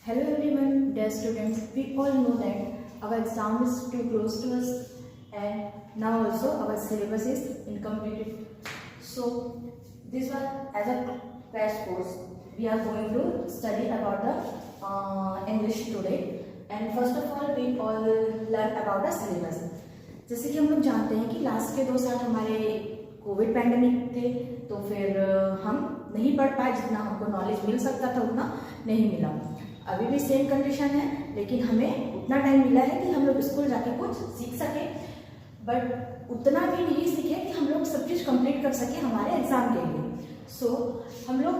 Hello everyone, dear students. We all know that our exam is too close to us and now also our syllabus is incomplete. So this one as a crash course, we are going to study about the English today. And first of all, we all learn about the syllabus. जैसे कि हम लोग जानते हैं कि last के 2 साल हमारे कोविड पैंडेमिक थे, तो फिर हम नहीं पढ़ पाए, जितना हमको नॉलेज मिल सकता था उतना नहीं मिला। अभी भी सेम कंडीशन है, लेकिन हमें उतना टाइम मिला है कि हम लोग स्कूल जाके कुछ सीख सके, बट उतना भी नहीं सीखे कि हम लोग सब चीज़ कंप्लीट कर सके हमारे एग्जाम के लिए। सो हम लोग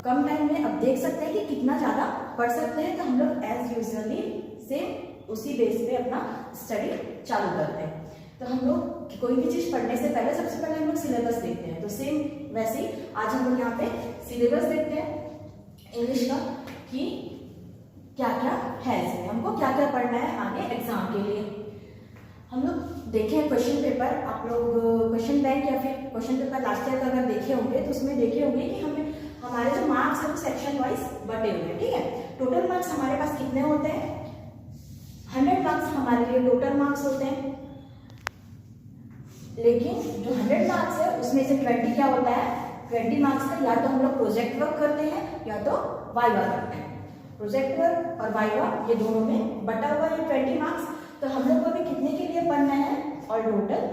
कम टाइम में अब देख सकते हैं कि कितना ज़्यादा पढ़ सकते हैं, तो हम लोग एज यूजुअली सेम उसी बेस पे अपना स्टडी चालू करते हैं। तो हम लोग कोई भी चीज़ पढ़ने से पहले सबसे पहले हम लोग सिलेबस देखते हैं, तो सेम वैसे ही आज हम लोग यहाँ पे सिलेबस देखते हैं इंग्लिश का कि क्या क्या है इसमें, हमको क्या क्या पढ़ना है आगे एग्जाम के लिए। हम लोग देखें क्वेश्चन पेपर, आप लोग क्वेश्चन बैंक या फिर क्वेश्चन पेपर लास्ट ईयर का अगर देखे होंगे तो उसमें देखे होंगे कि हमें हमारे जो मार्क्स है वो सेक्शन वाइज बटे हुए हैं। ठीक है, टोटल मार्क्स हमारे पास कितने होते हैं? 100 मार्क्स हमारे लिए टोटल मार्क्स होते हैं, लेकिन जो 100 मार्क्स है उसमें से 20 क्या होता है? 20 मार्क्स का या तो हम लोग प्रोजेक्ट वर्क करते हैं या तो वाइवा करते हैं। प्रोजेक्ट वर्क और वाइवा ये दोनों में बटा हुआ है 20 मार्क्स। तो हम लोग को अभी कितने के लिए पढ़ना है? और टोटल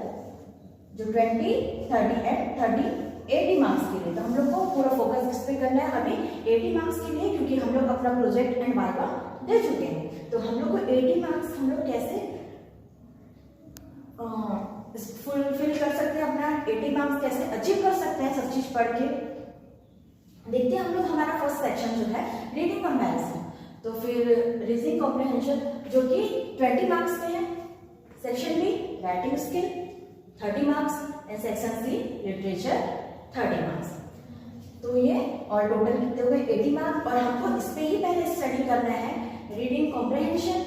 जो 20, 30 एंड 30 80 मार्क्स के लिए। तो हम लोग को पूरा फोकस इस पे करना है अभी 80 मार्क्स के लिए, क्योंकि हम लोग अपना प्रोजेक्ट एंड वाइवा दे चुके हैं। तो हम लोग को 80 मार्क्स हम लोग कैसे फुलफिल कर सकते हैं, अपना 80 मार्क्स कैसे अचीव कर सकते हैं सब चीज पढ़ के। देखते हैं हम लोग हमारा फर्स्ट सेक्शन जो है रीडिंग कंपैरिजन। तो फिर रीजनिंग कॉम्प्रिहेंशन जो कि 20 मार्क्स में है, section B writing skill 30 marks and section C literature 30 marks. तो ये और टोटल कितने हो गए? 80 मार्क्स। और हमको इस पे ही पहले स्टडी करना है रीडिंग कॉम्प्रिहेंशन,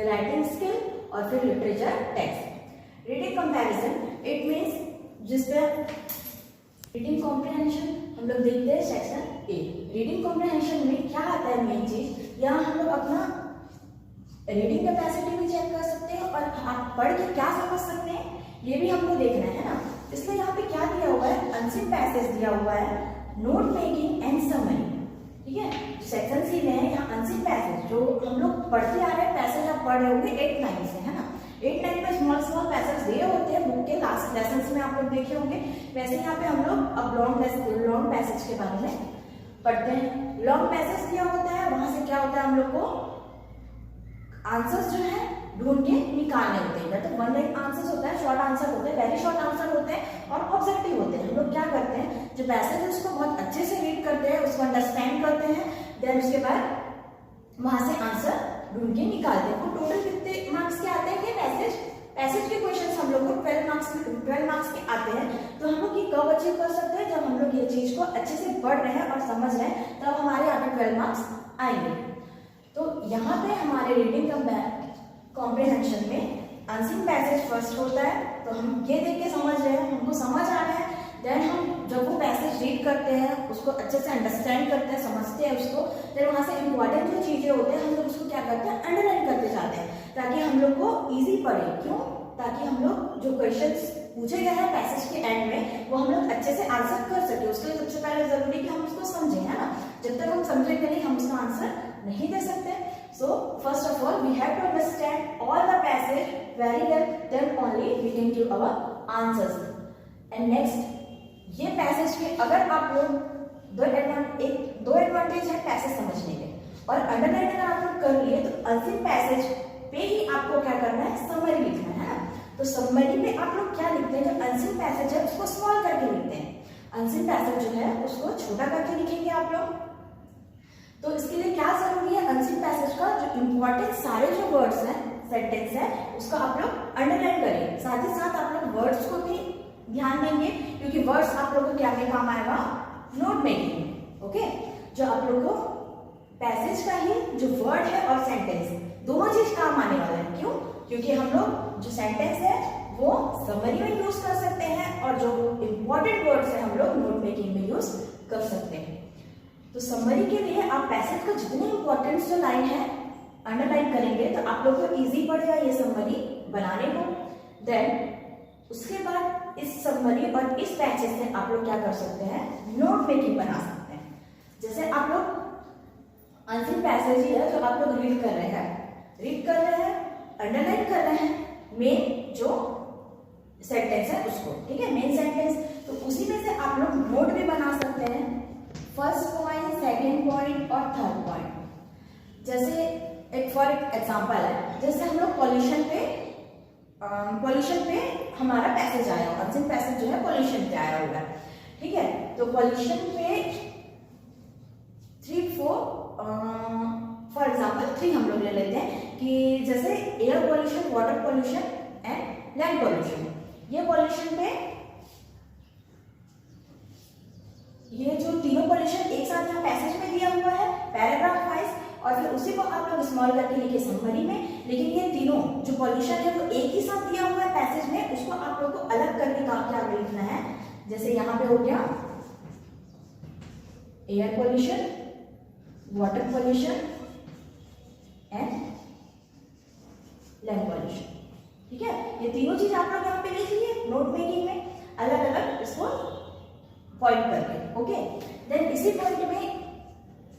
राइटिंग स्किल और फिर literature text. Reading comparison it means जिस पे रीडिंग कॉम्प्रिहेंशन हम लोग देखते हैं सेक्शन ए। रीडिंग कॉम्प्रिहेंशन में क्या आता है मेन चीज, यहाँ हम लोग अपना रीडिंग कैपेसिटी भी चेक कर सकते हैं और आप पढ़ के क्या समझ सकते हैं ये भी हमको देखना है ना। इसलिए यहाँ पे क्या दिया हुआ है? अनसीन पैसेज दिया हुआ है, नोट मेकिंग एंड समरी। ठीक है, सेक्शन सी में है यहाँ अनसीन पैसेज जो हम लोग पढ़ते आ रहे हैं। पैसेज आप पढ़ रहे होंगे 8, 9 से, है ना। 8, 9 में स्मॉल पैसेज दिए होते हैं बुक के लास्ट लेसन में, आप लोग देखे होंगे। वैसे यहाँ पे हम लोग अब लॉन्ग पैसेज के बारे में पढ़ते हैं। लॉन्ग पैसेज दिया होता है, वहां से क्या होता है हम लोग को आंसर्स जो है ढूंढ के निकालने होते हैं। तो 1 लाइन आंसर्स होता है, शॉर्ट आंसर होते हैं, वेरी शॉर्ट आंसर होते हैं और ऑब्जेक्टिव होते हैं। हम लोग क्या करते हैं, जो पैसेज है उसको बहुत अच्छे से रीड करते हैं, उसको अंडरस्टैंड करते हैं, देन उसके बाद वहां से आंसर ढूंढ के निकालते हैं। तो टोटल कितने मार्क्स के आते हैं? पैसेज के क्वेश्चंस हम लोग को 12 मार्क्स के आते हैं। तो हम लोग ये कब अचीव कर सकते हैं? जब हम लोग ये चीज को अच्छे से पढ़ रहे हैं और समझ रहे हैं, तब हमारे यहाँ पे 12 मार्क्स आएंगे। तो यहाँ पे हमारे रीडिंग कॉम्प्रिहेंशन में अनसीन पैसेज फर्स्ट होता है। तो हम ये देख के समझ रहे हैं, हमको समझ आ रहा है, देन हम जब वो पैसेज रीड करते हैं उसको अच्छे से अंडरस्टैंड करते हैं, समझते हैं उसको, देन वहां से इंपॉर्टेंट जो चीजें होते हैं हम लोग उसको क्या करते हैं? अंडरलाइन करते जाते हैं, ताकि हम लोग को इजी पड़े। क्यों? ताकि हम लोग जो क्वेश्चंस पूछे गए हैं पैसेज के एंड में वो हम लोग अच्छे से आंसर कर सके। उसके लिए सबसे पहले जरूरी कि हम उसको समझें, है ना। जब तक हम समझेंगे नहीं हम उसका आंसर नहीं दे सकते। So first of all we have to understand all the passage very well, then only we can give our answers. And next, ये पैसेज के अगर आप लोग दो एडवांटेज है पैसेज समझने के, और अंडरलाइन अगर आप लोग कर लिए तो अनसीन पैसेज पे ही आपको क्या करना है? समरी लिखना है ना। तो समरी में आप लोग क्या लिखते हैं? जो अनसीन पैसेज है उसको स्मॉल करके लिखते हैं, अनसीन पैसेज जो है उसको छोटा करके लिखेंगे आप लोग। तो इसके लिए क्या जरूरी है? अनसीन पैसेज का जो इंपॉर्टेंट सारे जो वर्ड्स हैं, सेंटेंस है, उसको आप लोग अंडरलाइन करें। साथ ही साथ आप लोग वर्ड्स को भी ध्यान देंगे, क्योंकि वर्ड्स आप लोगों को क्या में काम आएगा? नोट मेकिंग में। ओके, जो आप लोगों को पैसेज का ही जो वर्ड है और सेंटेंस दोनों चीज काम आने वाला है। क्यों? क्योंकि हम लोग जो सेंटेंस है वो समरी में यूज कर सकते हैं और जो इंपॉर्टेंट वर्ड्स है हम लोग नोट मेकिंग में यूज कर सकते हैं। तो समरी के लिए आप पैसेज का जितने इंपॉर्टेंट जो लाइन है अंडरलाइन करेंगे तो आप लोग को इजी पड़ेगा ये समरी बनाने को। देन उसके बाद इस समरी और इस पैसेज से आप लोग क्या कर सकते हैं, नोट मेकिंग बना सकते हैं। जैसे आप लोग अनसीन पैसेज ही है जो आप लोग रीड कर रहे हैं, अंडरलाइन कर रहे हैं मेन जो सेंटेंस है उसको, ठीक है, मेन सेंटेंस। तो उसी में से आप लोग नोट भी बना सकते हैं, फर्स्ट पॉइंट, सेकंड पॉइंट और थर्ड पॉइंट। जैसे एक फॉर एग्जांपल है, जैसे हम लोग पॉल्यूशन पे हमारा पैसेज आया हुआ, अनसीन पैसेज जो है पॉल्यूशन पे आया हुआ है, ठीक है। तो पॉल्यूशन पे 3, 4 फॉर एग्जांपल 3 हम लोग ले लेते हैं कि जैसे air pollution, water pollution and land pollution. ये पॉल्यूशन पे ये जो तीनों पॉल्यूशन एक साथ यहाँ पैसेज में दिया हुआ है पैराग्राफ वाइज, और फिर उसी को आप लोग स्मॉल करके लिखे समरी में। लेकिन ये तीनों जो पॉल्यूशन है वो एक ही साथ दिया हुआ है पैसेज में, उसको आप लोग को अलग करके क्या लिखना है। जैसे यहाँ पे हो गया air pollution, water pollution and land pollution, ठीक है। ये तीनों चीज आप लोग यहाँ पे लिख लिए नोट मेकिंग में, अलग अलग इसको पॉइंट करके, ओके। देन इसी पॉइंट में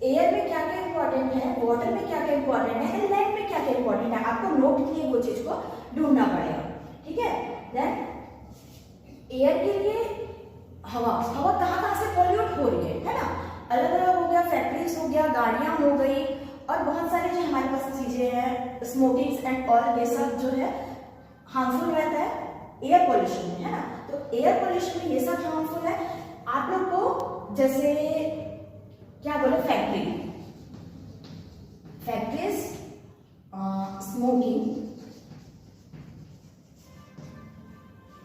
एयर में क्या क्या इंपॉर्टेंट है, वाटर में क्या क्या इंपॉर्टेंट है एंड लैंड में क्या क्या इंपॉर्टेंट है, आपको नोट किए वो चीज को ढूंढना पड़ेगा, ठीक है। देन एयर के लिए हवा कहाँ से पॉल्यूट हो रही है ना, अलग अलग हो गया, फैक्ट्रीज हो गया, गाड़ियां हो गई और बहुत सारी जो हमारे पास चीजें हैं, स्मोकिंग एंड ऑल, ये सब जो है हार्मफुल रहता है एयर पॉल्यूशन में, है ना। तो एयर पॉल्यूशन में ये सब हार्मफुल है। आप लोग को जैसे क्या बोले, factories, smoking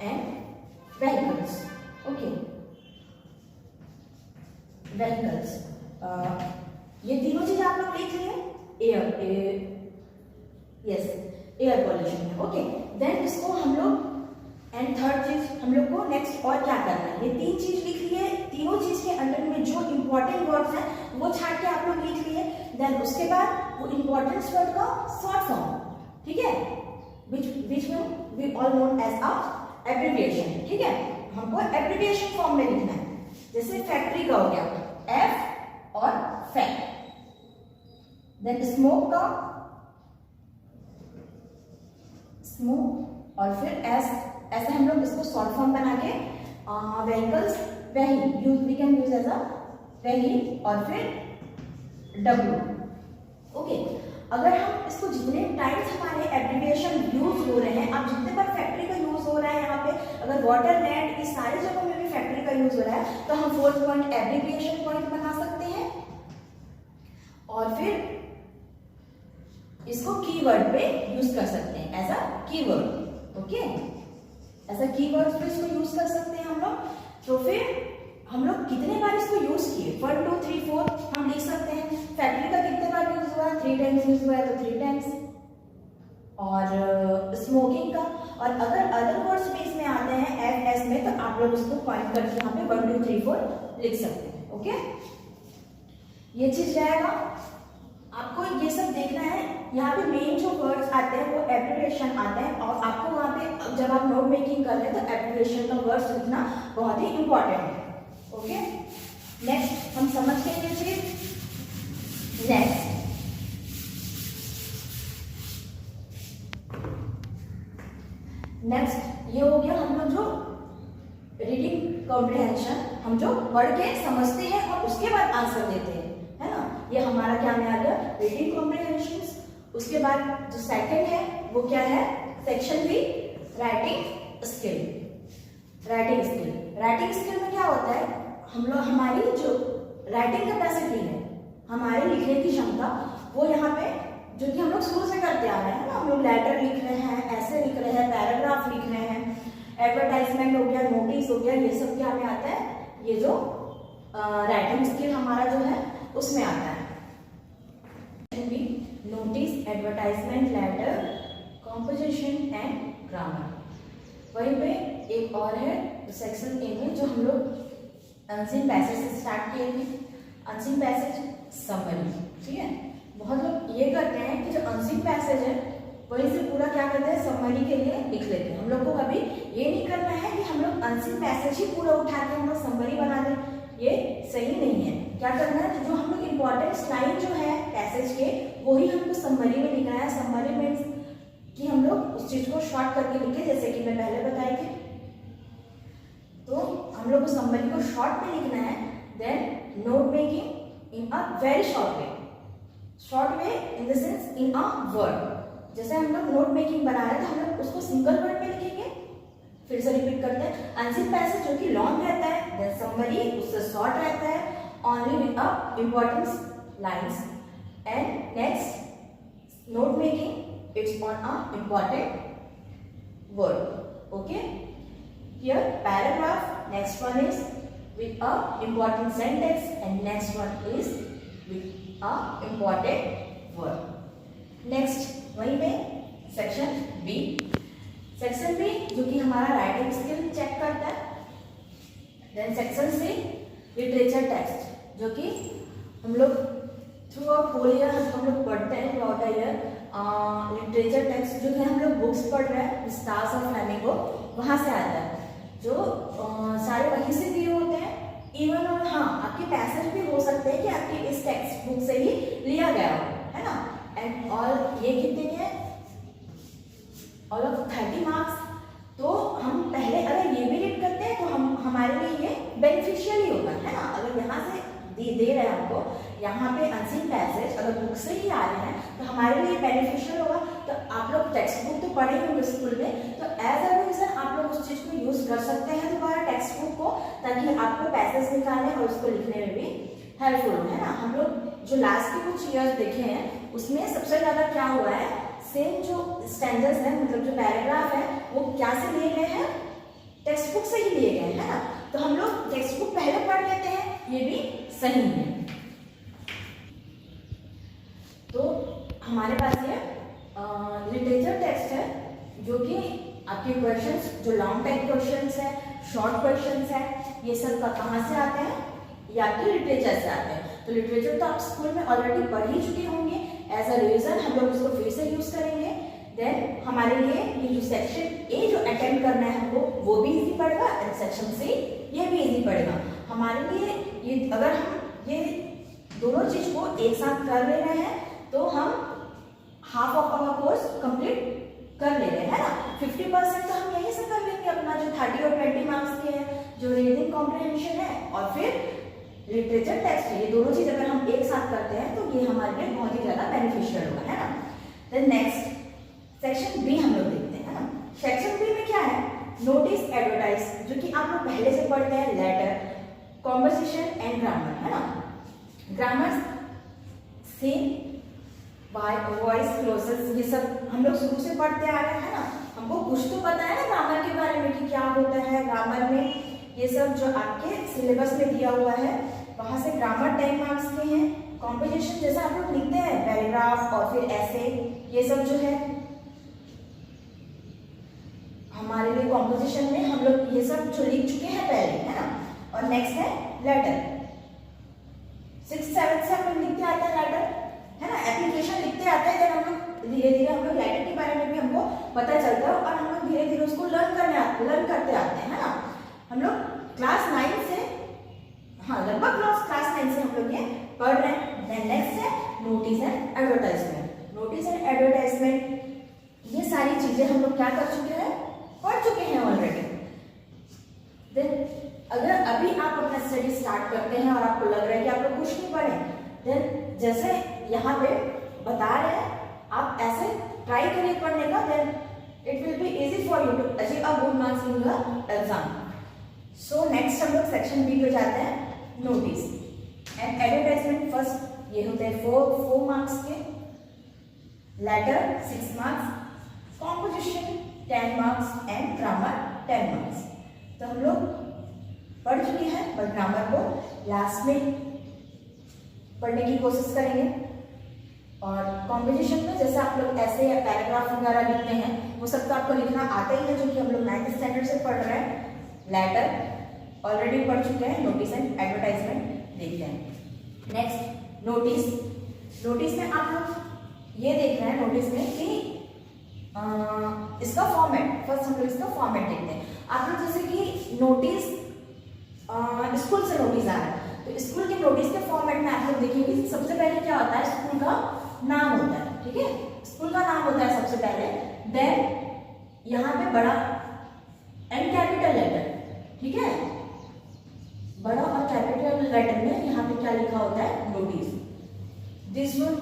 and vehicles, okay, vehicles, ये तीनों चीज आप लोग लिख लिए एयर पॉल्यूशन है, ओके। देन इसको हम लोग एंड थर्ड चीज हम लोग को नेक्स्ट और क्या करना है, ये 3 चीज लिख लिए, तीनों चीज के अंडर में जो इंपॉर्टेंट वर्ड्स हैं वो छाट के आप लोग लिख लिए। देन उसके बाद वो इंपॉर्टेंट वर्ड का शॉर्ट फॉर्म, ठीक है, विच में we all known as a abbreviation, ठीक है। हमको एब्रिविएशन फॉर्म में लिखना है। जैसे फैक्ट्री का हो गया एफ और फैक्ट, देन स्मोक का स्मोक और फिर एस, ऐसे हम लोग इसको शॉर्ट फॉर्म बना के vehicles we can use as a veh और फिर डब्ल्यू, ओके। अगर हम इसको जितने टाइम्स हमारे एब्रिविएशन यूज हो रहे हैं, अब जितने बार फैक्ट्री का यूज हो रहा है यहाँ पे, अगर वाटर लैंड इस सारे जगहों में भी फैक्ट्री का यूज हो रहा है, तो हम 4th पॉइंट एब्रिविएशन पॉइंट बना सकते हैं और फिर इसको कीवर्ड पे यूज कर सकते हैं एज अ कीवर्ड, ओके। ऐसा कीवर्ड्स पे इसको यूज कर सकते हैं हम लोग। तो फिर हम लोग कितने बार इसको यूज किए, 1, 2, 3, 4 हम लिख सकते हैं। फैक्ट्री का कितने बार यूज हुआ, 3 टाइम्स यूज हुआ है तो 3 टाइम्स, और स्मोकिंग का, और अगर अदर वर्ड्स भी इसमें आते हैं एफ एस में, तो आप लोग उसको पॉइंट करके यहाँ पे 1, 2, 3, 4 लिख सकते हैं, ओके। ये चीज रहेगा, आपको ये सब देखना है। यहाँ पे मेन जो वर्ड्स आते हैं वो एब्रिविएशन आते हैं, और आपको वहाँ पे जब आप नोट मेकिंग कर रहे हैं तो एब्रिविएशन का वर्ड्स लिखना बहुत ही इंपॉर्टेंट है, ओके। नेक्स्ट हम समझ के ये चीज, नेक्स्ट ये हो गया हम लोग जो रीडिंग कॉम्प्रिहेंशन, हम जो पढ़ के समझते हैं और उसके बाद आंसर देते हैं, है ना। ये हमारा क्या में आ गया, रीडिंग कॉम्प्रिहेंशन। उसके बाद जो सेकंड है वो क्या है, section B, writing skill. Writing skill में क्या होता है, हम लोग हमारी जो राइटिंग कैपेसिटी है, हमारे लिखने की क्षमता, वो यहाँ पे जो कि हम लोग शुरू से करते आ रहे हैं ना, हम लोग लेटर लिख रहे हैं, ऐसे लिख रहे हैं, पैराग्राफ लिख रहे हैं, एडवर्टाइजमेंट हो गया, नोटिस हो गया, ये सब क्या में आता है, ये जो राइटिंग स्किल हमारा जो है उसमें आता है। Notice, advertisement, letter, composition and grammar. वहीं पे एक और है सेक्शन ए में जो हम लोग अनसीन पैसेज से स्टार्ट किए थे। अनसीन पैसेज समरी, ठीक है। बहुत लोग ये करते हैं कि जो अनसीन पैसेज है वहीं से पूरा क्या करते हैं समरी के लिए लिख लेते हैं। हम लोग को कभी ये नहीं करना है कि हम लोग अनसीन पैसेज ही पूरा उठा के हम लोग समरी बना दें, ये सही नहीं है। क्या करना है, जो हम लोग इम्पोर्टेंट लाइन जो है पैसेज के वही हमको समरी में लिखना है। समरी मीन्स कि हम लोग उस चीज को शॉर्ट करके लिखे, जैसे कि मैं पहले बताई थी। तो हम लोग को समरी को शॉर्ट में लिखना है। Then note making in a very short way, short way in the sense in a word. जैसे हम लोग नोट मेकिंग बना रहे हैं तो हम लोग उसको सिंगल वर्ड में लिखेंगे। फिर से रिपीट करते हैं, अनसीन पैसेज जो कि लॉन्ग रहता है, देन समरी उससे शॉर्ट रहता है, only with a importance lines. And next note making it's on a important word. Okay, here paragraph, next one is with a important sentence and next one is with a important word. next वहीं पे section B, section B जो कि हमारा writing skill check करता है। Then section C literature text, जो कि हम लोग थ्रू आउट होल ईयर हम लोग पढ़ते हैं through out the year. Literature text जो कि हम लोग बुक्स पढ़ रहे हैं, स्टार्स ऑफ फ्लेमिंगो, वहां से आता है, जो सारे वहीं से दिए होते हैं। इवन और हाँ, आपके पैसेज भी हो सकते हैं कि आपकी इस टेक्स्ट बुक से ही लिया गया हो, है ना। एंड ऑल ये कितने के हैं, ऑल ऑफ 30 मार्क्स। तो हम पहले अगर ये भी रीड करते हैं तो हमारे लिए ये बेनिफिशियल ही होगा, है ना। अगर यहाँ से दे रहे हैं हमको, यहाँ पे अनसीन पैसेज अगर बुक से ही आ रहे हैं तो हमारे लिए बेनिफिशियल होगा। तो आप लोग टेक्स्ट बुक तो पढ़े होंगे स्कूल में, तो एज अ रीजन आप लोग उस चीज को यूज कर सकते हैं दोबारा टेक्स्ट बुक को, ताकि आपको पैसेज निकालने और उसको लिखने में भी हेल्पफुल हो, है ना। हम लोग जो लास्ट के कुछ ईयर्स देखे हैं उसमें सबसे ज्यादा क्या हुआ है, सेम जो स्टैंडर्ड्स है, मतलब जो पैराग्राफ है, वो क्या से लिए गए हैं, टेक्स्ट बुक से ही लिए गए, है ना। तो हम लोग टेक्स्ट बुक पहले पढ़ लेते हैं, ये भी सही है। तो हमारे पास ये लिटरेचर टेक्स्ट है, जो कि आपके क्वेश्चंस जो लॉन्ग टाइप क्वेश्चंस है, शॉर्ट क्वेश्चंस है, ये सब का कहाँ से आते हैं, ये आपके लिटरेचर से आते हैं। तो लिटरेचर तो आप स्कूल में ऑलरेडी पढ़ ही चुके होंगे, एज अ रिवीजन हम लोग उसको फिर से यूज करेंगे। देन हमारे लिए ये जो सेक्शन ए जो अटेम्प्ट करना है हमको, वो भी इजी पड़ेगा, एंड सेक्शन सी ये भी इजी पड़ेगा हमारे लिए। ये अगर हम ये दोनों चीज को एक साथ कर ले रहे हैं तो हम half of our course complete कर ले रहे हैं, है ना। 50% तो हम यहीं से कर लेंगे अपना, जो 30 और 20 मार्क्स के हैं, जो रीडिंग कॉम्प्रिहेंशन है और फिर लिटरेचर टेक्स्ट, ये दोनों चीज अगर हम एक साथ करते हैं तो ये हमारे लिए बहुत ही ज्यादा बेनिफिशियल होगा, है ना। देन नेक्स्ट सेक्शन बी हम लोग देखते हैं, है ना। सेक्शन बी में क्या है, नोटिस एडवर्टाइज, जो कि आप लोग पहले से पढ़ते हैं, लेटर, कॉन्वर्सेशन एंड ग्रामर, है ना। ग्रामर, सीन, वॉइस, क्लोजेस, ये सब हम लोग शुरू से पढ़ते आ रहे हैं, है ना। हमको कुछ तो पता है ना ग्रामर के बारे में कि क्या होता है ग्रामर में। ये सब जो आपके सिलेबस में दिया हुआ है, वहां से ग्रामर 10 मार्क्स के हैं। कॉम्पोजिशन जैसा आप लोग लिखते हैं पैराग्राफ और फिर ऐसे, ये सब जो है हमारे लिए कॉम्पोजिशन में हम लोग ये सब जो लिख चुके हैं पहले, है ना। और नेक्स्ट है लेटर, 6th 7th से हम लोग लिखते आते हैं लेटर, है ना। एप्लीकेशन लिखते आते हैं, जब हम लोग धीरे धीरे हम लोग लेटर के बारे में भी हमको पता चलता है और हम लोग धीरे धीरे उसको लर्न करते आते हैं, है ना। हम लोग क्लास 9 से, हाँ लगभग क्लास 9 से हम लोग ये पढ़ रहे हैं। देन नेक्स्ट है notice and advertisement. Notice and advertisement, ये सारी चीजें हम लोग क्या कर चुके हैं, पढ़ चुके हैं ऑलरेडी। देन अगर अभी आप अपना स्टडी स्टार्ट करते हैं और आपको लग रहा है कि आप लोग कुछ नहीं पढ़े, देन जैसे यहाँ पे बता रहे हैं, आप ऐसे ट्राई करिए पढ़ने का, then it will be easy for you to achieve a good marks in your exam. So next हम लोग सेक्शन बी पे जाते हैं, नोटिस एंड एडवर्टाइजमेंट। फर्स्ट ये होते हैं 4 मार्क्स के, letter 6 marks, composition 10 marks and grammar 10 marks. तो हम लोग पढ़ चुके हैं, पर ग्रामर को लास्ट में पढ़ने की कोशिश करेंगे। और कॉम्पोजिशन में जैसे आप लोग ऐसे पैराग्राफ वगैरह लिखते हैं, वो सब तो आपको लिखना आता ही है, जो कि हम लोग 9th स्टैंडर्ड से पढ़ रहे हैं। लेटर ऑलरेडी पढ़ चुके हैं, नोटिस एंड एडवर्टाइजमेंट देखते हैं। नेक्स्ट नोटिस में आप लोग ये देख रहे हैं नोटिस में कि इसका फॉर्मेट, फर्स्ट हम लोग इसका फॉर्मेट देखते हैं। आप लोग जैसे कि नोटिस स्कूल से नोटिस आ रहा है तो स्कूल के नोटिस के फॉर्मेट में आप लोग देखेंगे सबसे पहले क्या होता है, स्कूल का नाम होता है, ठीक है, स्कूल का नाम होता है सबसे पहले। देन यहाँ पे बड़ा एंड कैपिटल लेटर, ठीक है, बड़ा और कैपिटल लेटर में यहाँ पे क्या लिखा होता है, notice. This one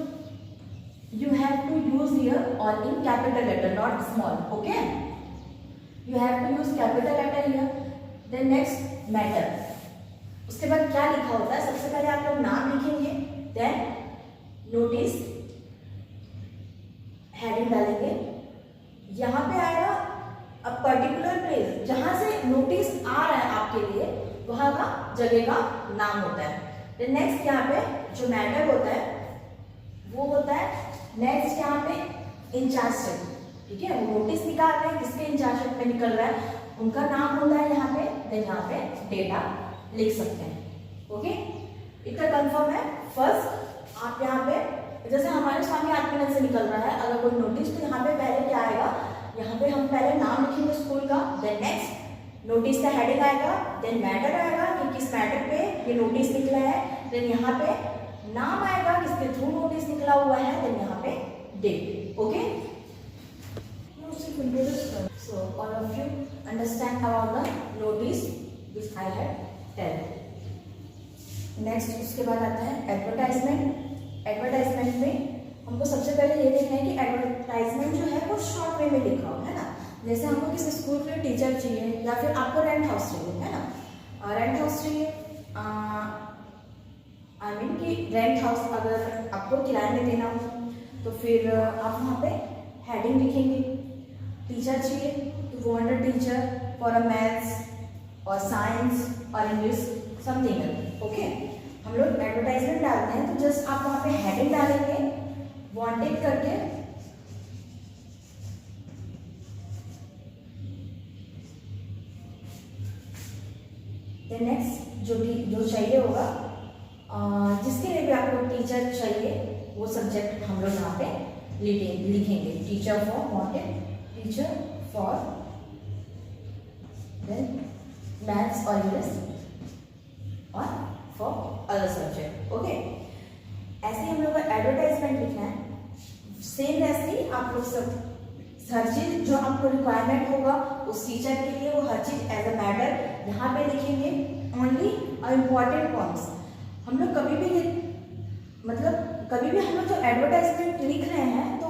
you have to use here or in capital letter, not small, okay, you have to use capital letter here. Then next matter, उसके बाद क्या लिखा होता है, सबसे पहले आप लोग नाम लिखेंगे, then notice हेडिंग डालेंगे, यहाँ पे आएगा अब पर्टिकुलर प्लेस जहां से नोटिस आ रहा है आपके लिए वहां का जगह का नाम होता है। देन नेक्स्ट यहाँ पे जो मैटर होता है वो होता है नेक्स्ट यहाँ पे इंचार्ज, ठीक है, वो नोटिस निकाल रहे हैं किसके इंचार्ज में निकल रहा है उनका नाम होता है यहाँ पे। देन यहाँ पे डेटा लिख सकते हैं, ओके, इतना कंफर्म है। फर्स्ट आप यहाँ पे जैसे हमारे स्वामी आत्मनल से निकल रहा है अगर कोई नोटिस तो यहाँ पे पहले क्या आएगा, यहाँ पे हम पहले नाम लिखेंगे स्कूल का, देन नेक्स्ट नोटिस का हेडिंग आएगा, देन मैटर आएगा कि किस मैटर पे ये नोटिस निकला है, देन यहाँ पे नाम आएगा किसके थ्रू नोटिस निकला हुआ है, देन यहाँ पे date, okay. So all of you understand about the notice which I had tell. Next उसके बाद आता है एडवर्टाइजमेंट। एडवर्टाइजमेंट में हमको सबसे पहले ये देखना है कि एडवर्टाइजमेंट जो है वो शॉर्ट वे में लिखा हो, है ना। जैसे हमको किसी स्कूल के लिए टीचर चाहिए या फिर आपको रेंट हाउस चाहिए, है ना, रेंट हाउस चाहिए, आई मीन कि रेंट हाउस अगर आपको किराए में देना हो तो फिर आप वहाँ पे हेडिंग लिखेंगे, टीचर चाहिए तो वो under teacher for a maths और साइंस और इंग्लिश समथिंग, ओके। हम लोग एडवर्टाइजमेंट डालते हैं तो जस्ट आप वहाँ पे हेडिंग डालेंगे वांटेड करके, नेक्स्ट जो चाहिए होगा जिसके लिए भी आपको टीचर चाहिए वो सब्जेक्ट हम लोग यहाँ पे लिखेंगे, teacher for wanted, teacher for then maths और इंग्लिश और फॉर अदर सब्जेक्ट, ओके। ऐसे ही हम लोग का एडवर्टाइजमेंट लिखना है। सेम ऐसे ही आप लोग सब हर चीज जो आपको रिक्वायरमेंट होगा उस टीचर के लिए वो हर चीज एज अ मैटर यहाँ पे लिखेंगे। ओनली इम्पॉर्टेंट पॉइंट्स हम लोग कभी भी हम लोग जो एडवर्टाइजमेंट लिख रहे हैं तो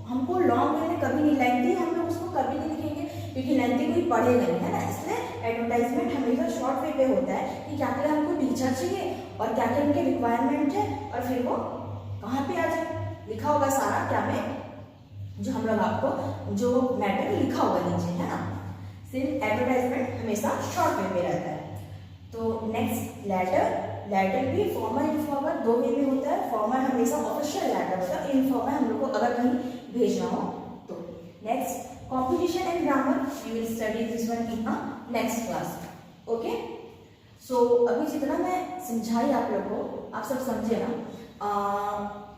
हमको लॉन्ग वे में कभी नहीं, लेंथी हम लोग उसको कभी नहीं लिखेंगे क्योंकि लेंथी कोई पढ़ेगा नहीं, है ना। इसलिए एडवर्टाइजमेंट हमेशा शॉर्ट वे पे होता है कि क्या क्या हमको टीचर चाहिए और क्या क्या उनके रिक्वायरमेंट है और फिर वो कहाँ पे आ जाए, लिखा होगा सारा क्या में जो हम लोग आपको जो मैटर लिखा होगा नीचे, है ना। सिर्फ एडवर्टाइजमेंट हमेशा शॉर्ट वे में रहता है। तो नेक्स्ट लेटर भी फॉर्मल इनफॉर्मल दो वे में होता है। फॉर्मल हमेशा ऑफिशियल लेटर होता है, इनफॉर्मल हम लोग को अगर कहीं भेजना हो तो। Next competition and grammar, we will study this one in a next class, okay. So अभी जितना मैं समझाई आप लोग को आप सब समझे ना।